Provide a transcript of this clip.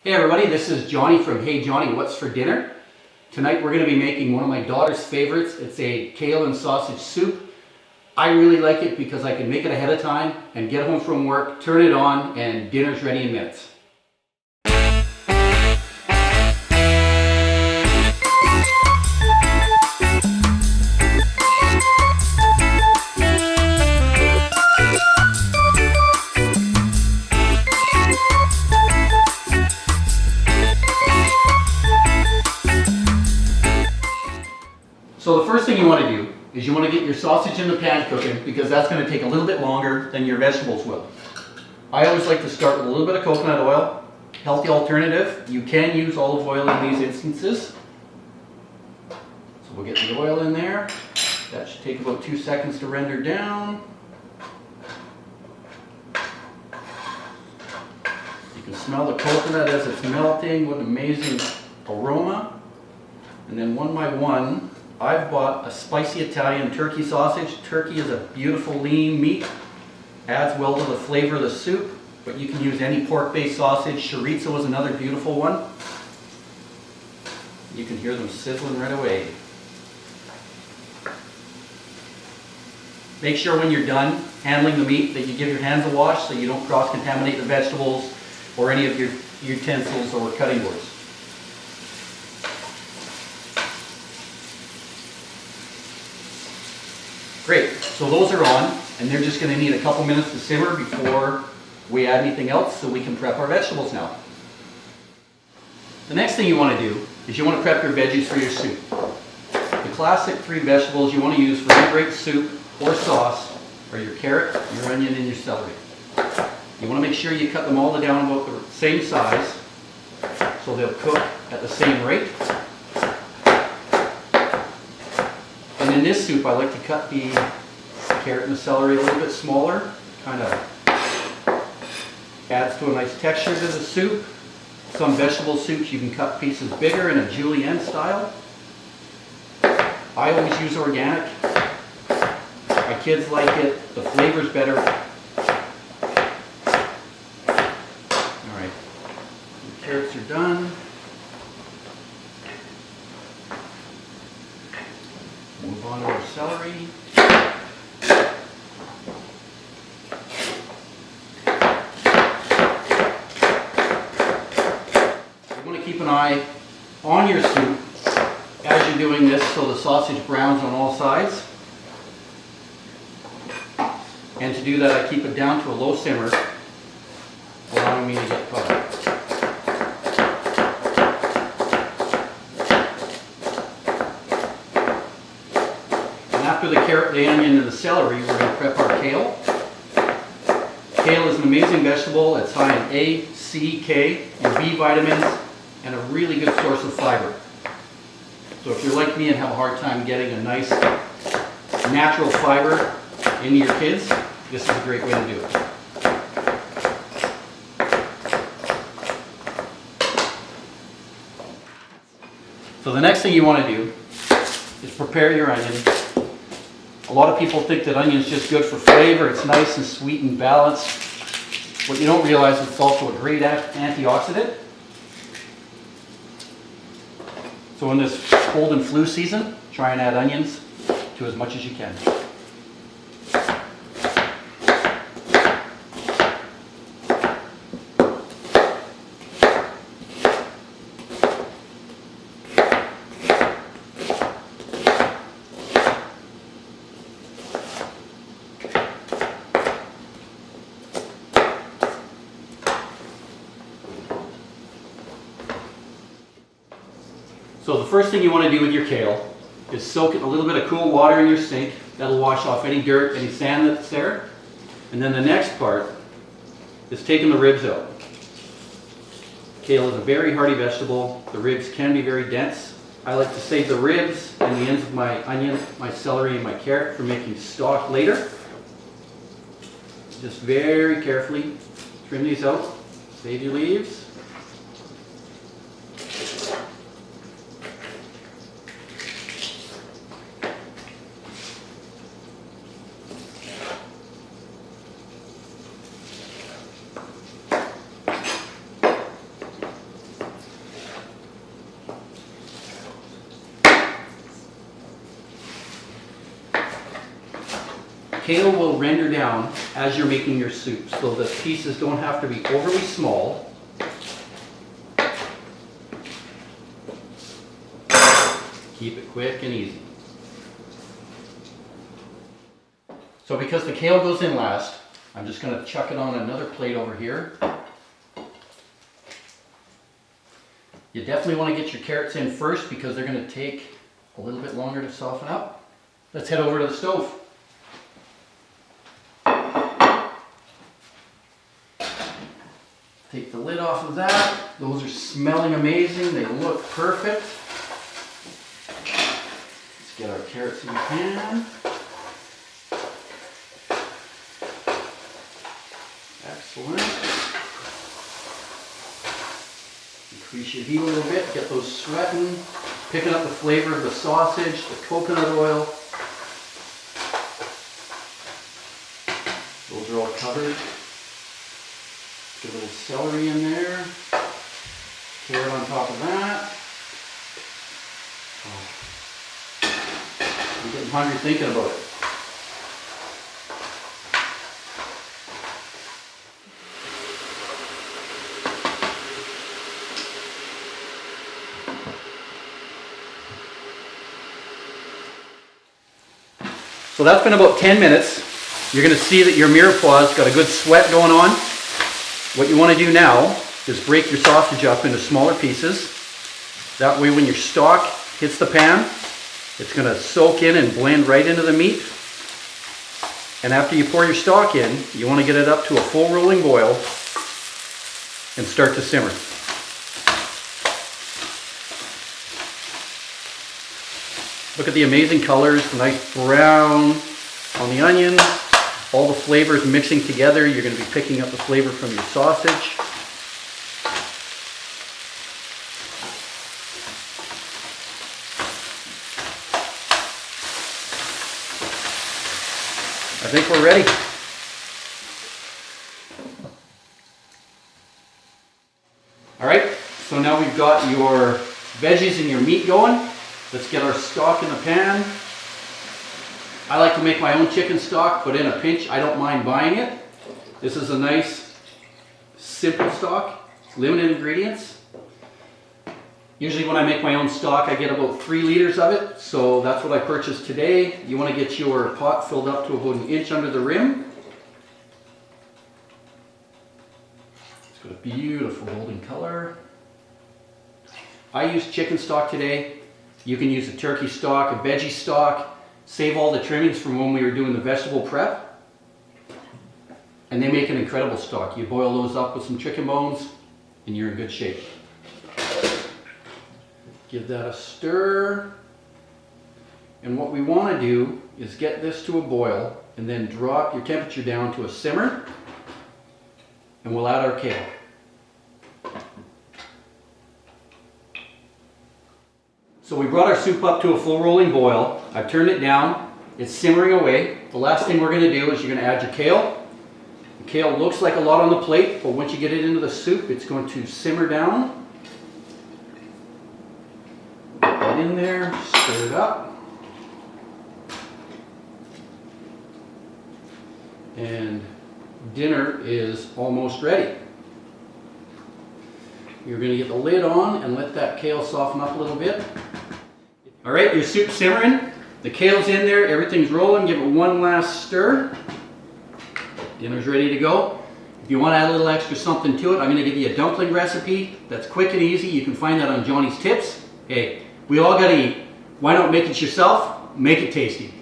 Hey everybody, this is Johnny from Hey Johnny, What's for Dinner? Tonight we're going to be making one of my daughter's favorites. It's a kale and sausage soup. I really like it because I can make it ahead of time and get home from work, turn it on, and dinner's ready in minutes. So the first thing you want to do is you want to get your sausage in the pan cooking because that's going to take a little bit longer than your vegetables will. I always like to start with a little bit of coconut oil, healthy alternative. You can use olive oil in these instances. So we'll get the oil in there. That should take about 2 seconds to render down. You can smell the coconut as it's melting. What an amazing aroma. And then one by one, I've bought a spicy Italian turkey sausage. Turkey is a beautiful lean meat, adds well to the flavor of the soup, but you can use any pork-based sausage. Chorizo is another beautiful one. You can hear them sizzling right away. Make sure when you're done handling the meat that you give your hands a wash so you don't cross-contaminate the vegetables or any of your utensils or cutting boards. Great, so those are on, and they're just going to need a couple minutes to simmer before we add anything else, so we can prep our vegetables now. The next thing you want to do is you want to prep your veggies for your soup. The classic 3 vegetables you want to use for any great soup or sauce are your carrot, your onion, and your celery. You want to make sure you cut them all down about the same size so they'll cook at the same rate. And in this soup, I like to cut the carrot and the celery a little bit smaller. Kind of adds to a nice texture to the soup. Some vegetable soups you can cut pieces bigger in a julienne style. I always use organic. My kids like it. The flavor's better. All right, the carrots are done. Move on to our celery. You want to keep an eye on your soup as you're doing this so the sausage browns on all sides. And to do that, I keep it down to a low simmer, allowing me to get caught up. After the carrot, the onion, and the celery, we're going to prep our kale. Kale is an amazing vegetable. It's high in A, C, K, and B vitamins, and a really good source of fiber. So if you're like me and have a hard time getting a nice natural fiber into your kids, this is a great way to do it. So the next thing you want to do is prepare your onion. A lot of people think that onion is just good for flavor. It's nice and sweet and balanced. What you don't realize is it's also a great antioxidant. So in this cold and flu season, try and add onions to as much as you can. So the first thing you want to do with your kale is soak it in a little bit of cool water in your sink. That'll wash off any dirt, any sand that's there. And then the next part is taking the ribs out. Kale is a very hearty vegetable. The ribs can be very dense. I like to save the ribs and the ends of my onion, my celery, and my carrot for making stock later. Just very carefully trim these out. Save your leaves. kale will render down as you're making your soup, so the pieces don't have to be overly small. Keep it quick and easy. So because the kale goes in last, I'm just going to chuck it on another plate over here. You definitely want to get your carrots in first because they're going to take a little bit longer to soften up. Let's head over to the stove. Take the lid off of that. Those are smelling amazing. They look perfect. Let's get our carrots in the pan. Excellent. Increase your heat a little bit, get those sweating, picking up the flavor of the sausage, the coconut oil. Those are all covered. Get a little celery in there. Carrot on top of that. Oh. I'm getting hungry thinking about it. So that's been about 10 minutes. You're going to see that your mirepoix's got a good sweat going on. What you want to do now is break your sausage up into smaller pieces. That way when your stock hits the pan, it's going to soak in and blend right into the meat. And after you pour your stock in, you want to get it up to a full rolling boil and start to simmer. Look at the amazing colors, the nice brown on the onions, all the flavors mixing together. You're going to be picking up the flavor from your sausage. I think we're ready. All right, so now we've got your veggies and your meat going. Let's get our stock in the pan. I like to make my own chicken stock, but in a pinch, I don't mind buying it. This is a nice, simple stock, limited ingredients. Usually when I make my own stock, I get about 3 liters of it, so that's what I purchased today. You want to get your pot filled up to about 1 inch under the rim. It's got a beautiful golden color. I used chicken stock today. You can use a turkey stock, a veggie stock, save all the trimmings from when we were doing the vegetable prep. And they make an incredible stock. You boil those up with some chicken bones and you're in good shape. Give that a stir. And what we want to do is get this to a boil and then drop your temperature down to a simmer. And we'll add our kale. So we brought our soup up to a full rolling boil. I've turned it down. It's simmering away. The last thing we're going to do is you're going to add your kale. The kale looks like a lot on the plate, but once you get it into the soup, it's going to simmer down. Put that in there, stir it up. And dinner is almost ready. You're going to get the lid on and let that kale soften up a little bit. All right, your soup's simmering. The kale's in there, everything's rolling. Give it one last stir. Dinner's ready to go. If you want to add a little extra something to it, I'm going to give you a dumpling recipe that's quick and easy. You can find that on Johnny's Tips. Hey, we all got to eat. Why not make it yourself? Make it tasty.